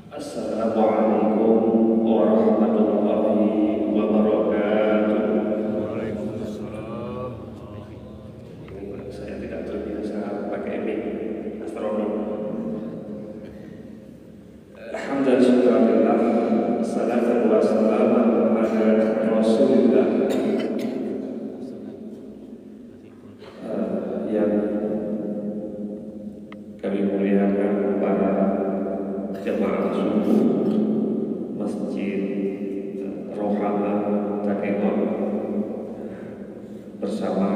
Assalamualaikum warahmatullahi wabarakatuh. Waalaikumsalam. Saya tidak terbiasa pakai mic astronom. Alhamdulillah, salatu wassalamu ala Rasulillah. Yang kami muliakan para jemaah subuh Masjid Rohama Takengon, bersama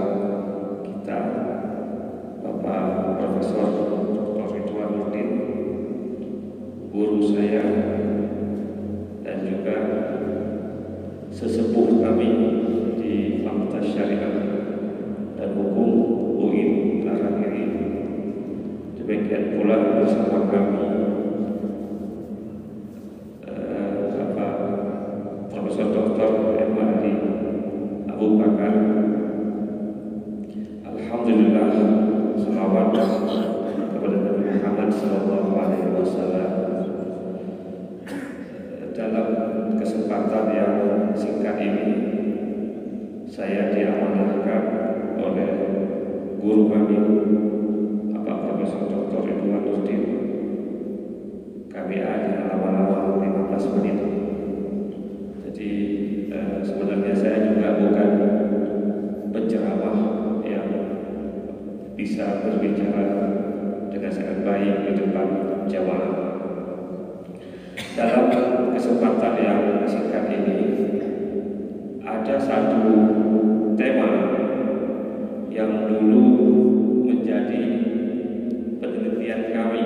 kita Bapak Profesor Dr. Ridwan Nurdin, guru saya, dan juga sesepuh kami di Fakultas Syariah dan Hukum UIN Larangiri. Demikian pula bersama kami Profesor Dr. M.Adi Abu Bakar. Alhamdulillah, salawat kepada Nabi Muhammad SAW. Dalam kesempatan yang singkat ini, saya diamanahkan oleh guru kami, Bapak Profesor Dr. Ridwan Nurdin, KBA, di awal-awal 15 menit. Jadi sebenarnya saya juga bukan penceramah yang bisa berbicara dengan sangat baik di depan jamaah. Dalam kesempatan yang singkat ini, ada satu tema yang dulu menjadi penelitian kami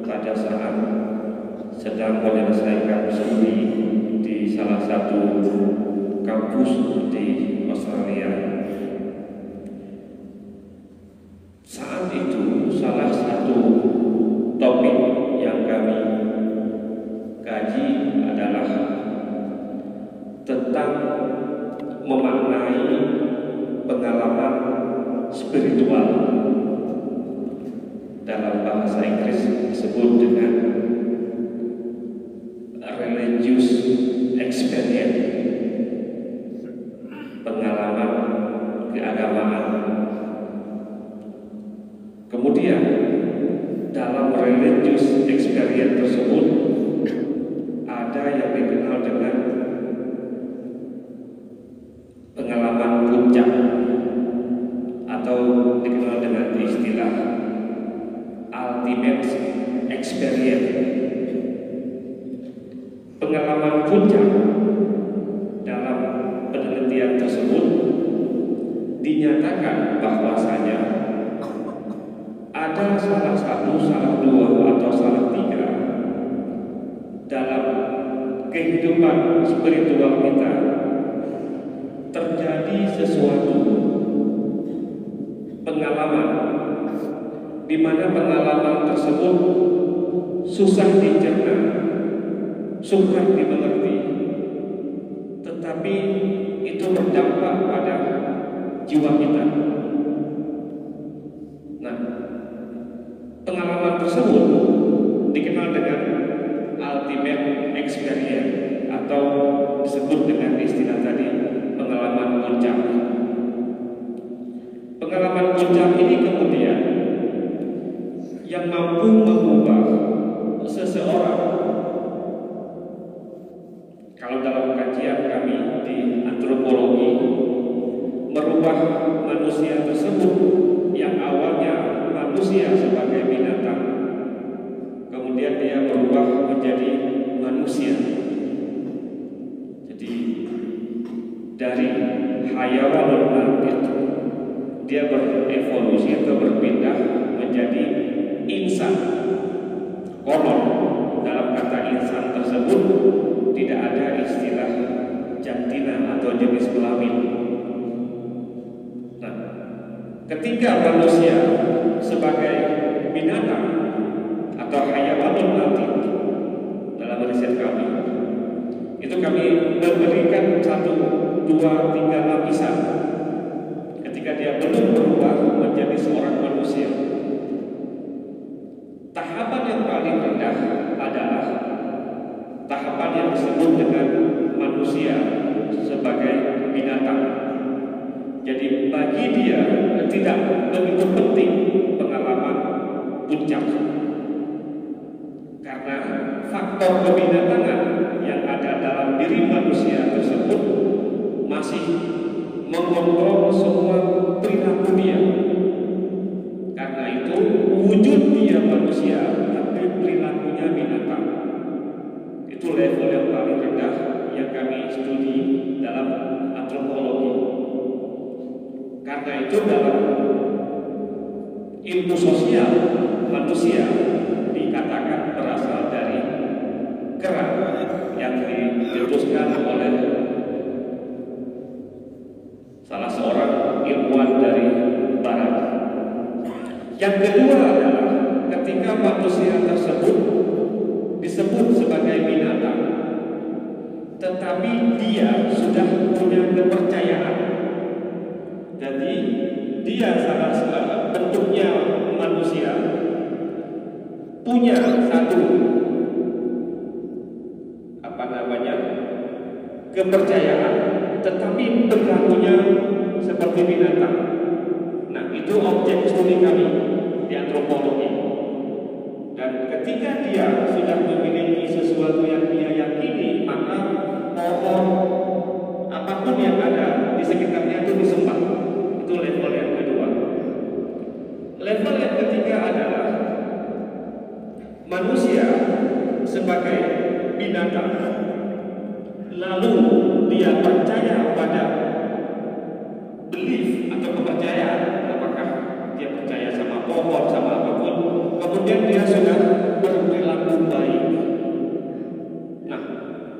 pada saat sedang menyelesaikan studi di salah satu kampus di Australia. Saat itu salah satu topik yang kami kaji adalah tentang memaknai pengalaman spiritual. Dalam bahasa Inggris disebut dengan religious experience, pengalaman keagamaan. Kemudian dalam religious experience tersebut ada yang dikenal dengan pengalaman puncak, atau dikenal dengan istilah ultimate experience. Pengalaman puncak dalam penelitian tersebut dinyatakan bahwasanya ada salah satu, salah dua, atau salah tiga dalam kehidupan spiritual kita terjadi sesuatu pengalaman di mana pengalaman tersebut susah dicerna, sulit dimengerti, tetapi itu berdampak pada jiwa kita. Nah, pengalaman tersebut dikenal dengan ultimate experience, atau disebut dengan istilah tadi pengalaman puncak. Pengalaman puncak ini kemudian yang mampu mengubah seseorang. Kalau dalam kajian kami di antropologi, merubah manusia tersebut yang awalnya manusia sebagai binatang, kemudian dia berubah menjadi manusia. Jadi dari hayawanul nabit, dia berevolusi atau berpindah menjadi insan. Konon dalam kata insan tersebut tidak ada istilah jantina atau jenis kelamin. Nah, ketika manusia sebagai binatang atau hayawanul nabit, dalam riset kami itu kami memberikan 1, 2, 3 lapisan. Ketika dia belum berubah menjadi seorang manusia, Tahapan yang paling rendah adalah tahapan yang disebut dengan manusia sebagai binatang. Jadi bagi dia tidak begitu penting pengalaman puncak, karena faktor kebinatangan yang ada dalam diri manusia tersebut masih mengontrol semua perilaku dia. Karena itu wujud dia manusia, tapi perilakunya binatang. Itu level yang paling rendah yang kami studi dalam antropologi. Karena itu dalam ilmu sosial manusia dikatakan berasal dari kera yang dicetuskan oleh salah seorang ilmuwan dari barat. Yang kedua adalah ketika manusia tersebut disebut sebagai binatang, tetapi dia sudah punya kepercayaan. Jadi dia salah bentuknya manusia punya satu kepercayaan, tetapi perilakunya seperti binatang. Nah, itu objek studi kami di antropologi. Dan ketika dia sudah memiliki sesuatu yang dia yakini, maka pohon apapun yang ada di sekitarnya itu disembah. Itu level yang kedua. Level yang ketiga adalah manusia sebagai binatang, lalu dia percaya pada belief atau kepercayaan, apakah dia percaya sama pohon, sama apapun, kemudian dia sudah berperilaku baik. Nah,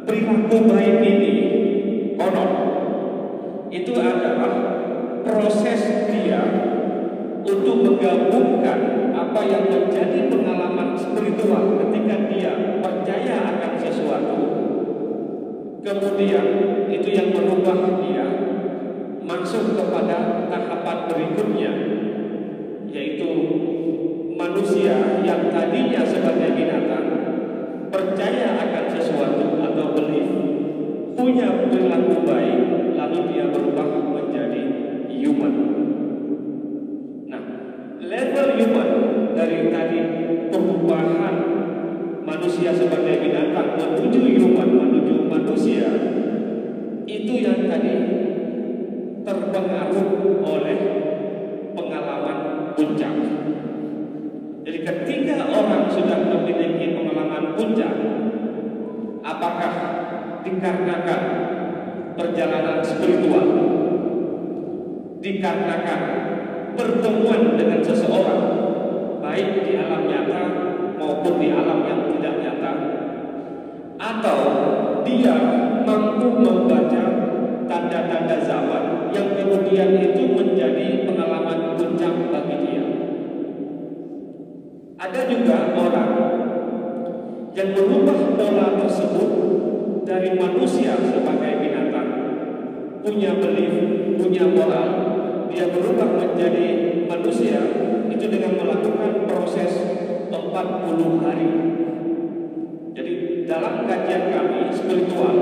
perilaku baik ini konon itu adalah proses dia untuk menggabungkan apa yang menjadi pengalaman spiritual ketika dia percaya akan sesuatu, kemudian itu yang merubah dia masuk kepada tahapan berikutnya, yaitu manusia yang tadinya sebagai binatang percaya akan sesuatu atau belief, punya perilaku baik, lalu dia berubah menjadi human. Nah, level human dari tadi perubahan manusia sebagai binatang menuju human, menuju manusia, itu yang tadi terpengaruh oleh pengalaman puncak. Jadi ketika orang sudah memiliki pengalaman puncak, apakah dikarenakan perjalanan spiritual, dikarenakan pertemuan dengan seseorang, baik di alam nyata maupun di alam yang tidak nyata, atau dia mampu membaca tanda-tanda zaman yang kemudian itu menjadi pengalaman puncak bagi dia. Ada juga orang yang merubah pola tersebut dari manusia sebagai binatang, punya belief, punya moral, dia berubah menjadi manusia itu dengan melakukan proses 40 hari. Jadi dalam kajian kami spiritual,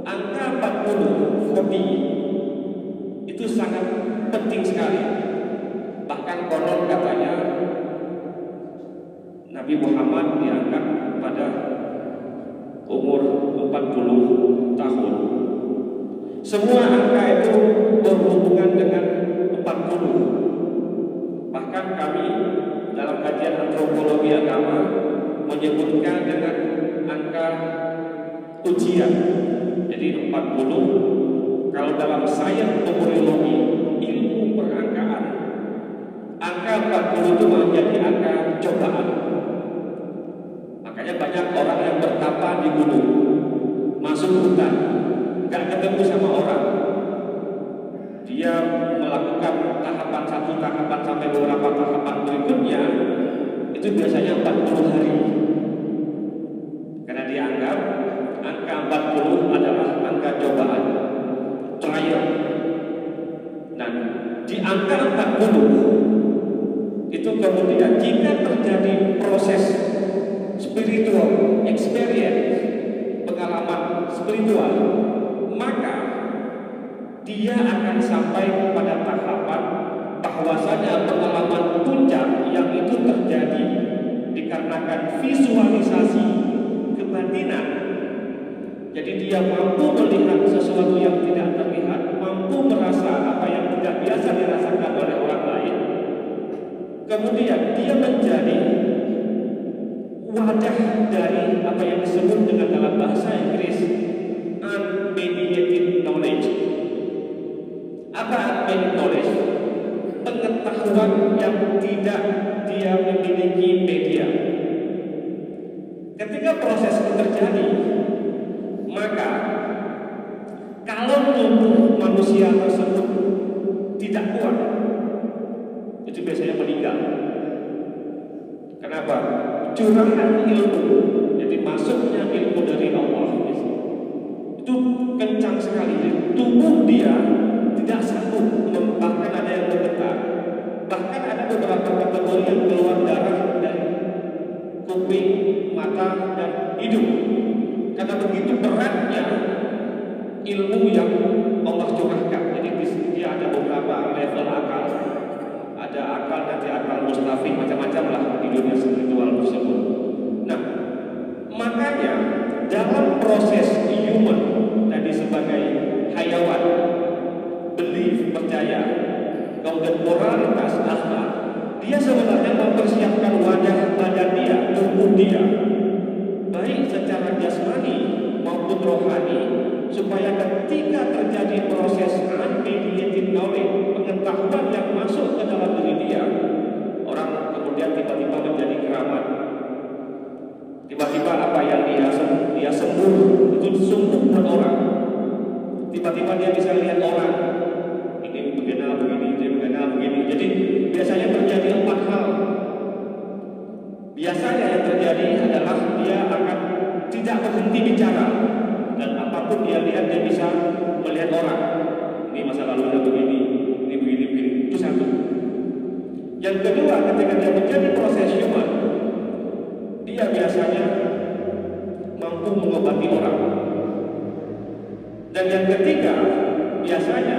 angka 40 itu sangat penting sekali. Bahkan konon katanya Nabi Muhammad diangkat pada umur 40 tahun. Semua angka itu berhubungan dengan 40. Bahkan kami dalam kajian antropologi agama menyebutkan dengan angka ujian. Jadi 40, kalau dalam sains numerologi, ilmu perangkaan, angka 40 itu menjadi angka cobaan. Makanya banyak orang yang bertapa di gunung, masuk hutan, nggak ketemu sama orang, dia melakukan tahapan satu, tahapan sampai beberapa tahapan berikutnya, itu biasanya 40 hari. Karena dianggap angka 40 adalah angka cobaan, trial. Nah, di angka 40 itu kemudian jika terjadi spiritual, maka dia akan sampai kepada tahapan bahwasanya pengalaman puncak yang itu terjadi dikarenakan visualisasi kebatinan. Jadi dia mampu melihat sesuatu yang tidak terlihat, mampu merasa apa yang tidak biasa dirasakan oleh orang lain. Kemudian dia menjadi wadah dari apa yang disebut dengan dalam bahasa Inggris unmediated knowledge. Apa unmediated knowledge? Pengetahuan yang tidak dia memiliki media. Ketika proses itu terjadi, maka kalau tubuh manusia tersebut tidak kuat, itu biasanya meninggal. Kenapa? Curahan ilmu, jadi masuknya ilmu dari Allah itu kencang sekali. Jadi tubuh dia tidak sanggup, bahkan ada yang bergetar, bahkan ada beberapa kategori yang keluar darah dari kuping, mata, dan hidung. Karena begitu beratnya ilmu yang Allah curahkan. Jadi dia ada beberapa level akal, ada akal nanti akal mustafid, macam-macam lah di dunia spiritual tersebut. Nah, makanya dalam proses human tadi sebagai hayawan, belief, percaya, kemudian moralitas, akhlak, dia sebenarnya mempersiapkan wajah badan dia, tubuh dia, baik secara jasmani maupun rohani, supaya ketika terjadi proses unmediated knowledge, pengetahuan yang masuk ke dalam diri dia, orang kemudian tiba-tiba menjadi keramat. Tiba-tiba apa yang dia sembuh itu sungguh buat orang. Tiba-tiba dia bisa lihat orang, ini begini, ini begini. Jadi biasanya terjadi 4 hal. Biasanya yang terjadi adalah dia akan tidak berhenti bicara, dan apapun dia lihat dia bisa melihat orang. Ini masa lalunya begini, ini begini. Itu satu. Yang kedua, ketika dia menjadi proses human, dia biasanya mampu mengobati orang. Dan yang ketiga, biasanya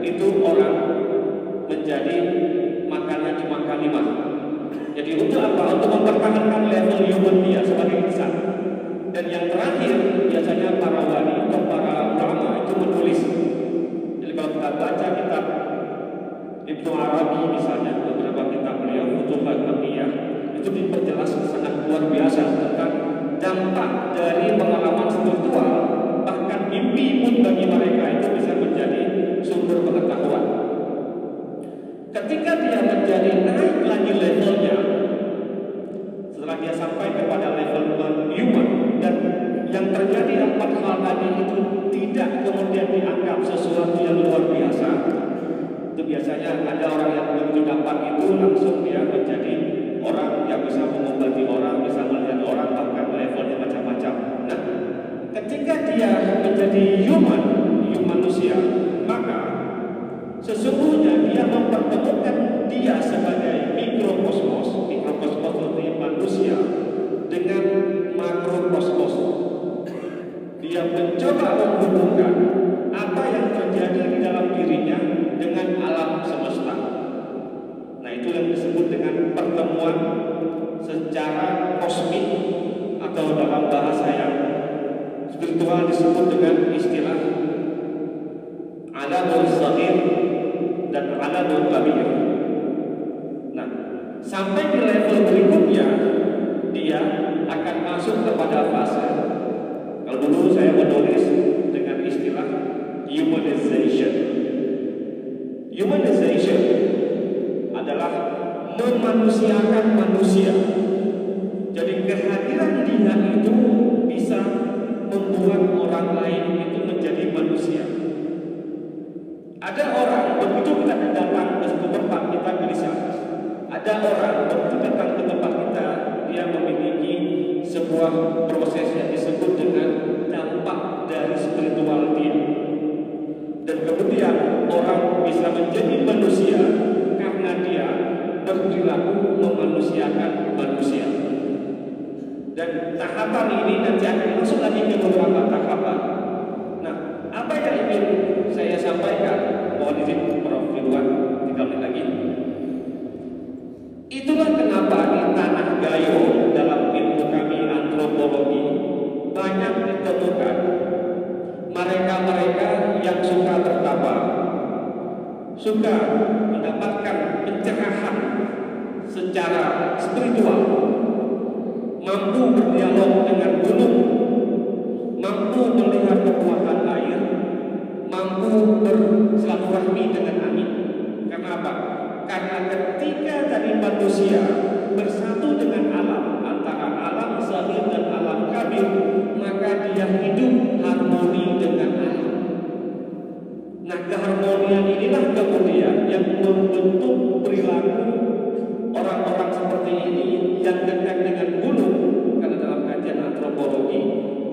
itu orang menjadi makannya cuma kalimat. Jadi untuk apa? Untuk mempertahankan level human dia sebagai insan. Dan yang terakhir, biasanya para wali atau para ulama itu menulis. Jadi kalau kita baca kitab Ibnu Arabi misalnya, beberapa kitab beliau, Futuhat Makiyah, itu diperjelas sangat luar biasa tentang dampak dari pengalaman spiritual, bahkan mimpi pun bagi mereka itu bisa menjadi sumber pengetahuan. Ketika dia menjadi naik lagi levelnya, setelah dia sampai kepada level human, dan yang terjadi 4 hal tadi itu tidak kemudian dianggap sesuatu yang luar biasa, itu biasanya ada orang yang begitu dapat itu langsung dia menjadi orang yang bisa mengobati orang, bisa melihat orang, bahkan levelnya macam-macam. Nah, ketika dia menjadi human manusia, maka sesungguhnya dia mempertemukan dia sebagai mikrokosmos dari manusia dengan makrokosmos. Dia mencoba menghubungkan apa yang terjadi di dalam dirinya dengan alam semesta. Nah, itu yang disebut dengan pertemuan secara kosmik, atau dalam bahasa yang spiritual disebut dengan istilah alamul saghir dan alamul kabir. Nah, sampai di level berikutnya dia akan masuk kepada fase, kalau dulu saya menulis dengan istilah humanization. Humanization adalah memanusiakan manusia. Jadi kehadiran dia itu bisa membuat orang lain itu menjadi manusia. Ada orang begitu kita datang ke suatu tempat kita gelisah. Ada orang begitu datang ke tempat kita, dia memiliki sebuah proses yang disebut dengan dampak dari spiritual dia. Dan kemudian orang bisa menjadi manusia karena dia berperilaku memanusiakan manusia. Dan tahapan ini nanti akan masuk lagi ke beberapa tahapan. Nah, apa yang ingin saya sampaikan? Mohon izin Prof. Ridwan, 3 menit lagi. Itulah kenapa di tanah Gayo dalam ilmu kami antropologi banyak ditemukan mereka-mereka yang suka bertapa, suka mendapatkan pencerahan secara spiritual, mampu berdialog dengan gunung, mampu melihat kekuatan air, mampu bersilaturahmi dengan angin. Kenapa? Karena ketika tadi manusia bersatu dengan alam, antara alam zahir dan alam kabir, maka dia hidup harmoni dengan alam. Nah, keharmonian inilah kemudian yang membentuk perilaku orang-orang seperti ini yang dekat dengan gunung. Karena dalam kajian antropologi,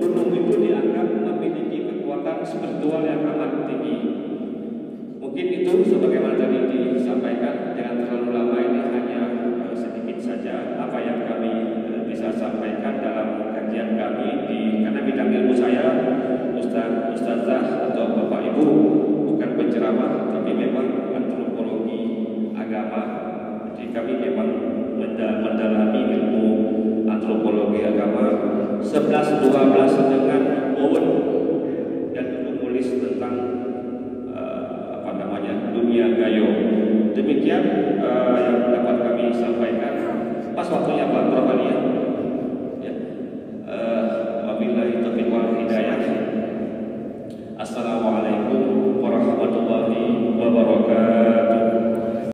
gunung itu dianggap memiliki kekuatan spiritual yang amat tinggi. Mungkin itu sebagaimana tadi disampaikan, jangan terlalu lama, ini hanya sedikit saja apa yang kami bisa sampaikan dalam kajian kami karena bidang ilmu saya Ustazah atau Bapak Ibu bukan penceramah, tapi memang antropologi agama. Jadi kami memang mendalami ilmu antropologi agama 11-12 dengan Owen dan dulu nulis tentang dunia Gayo. Demikian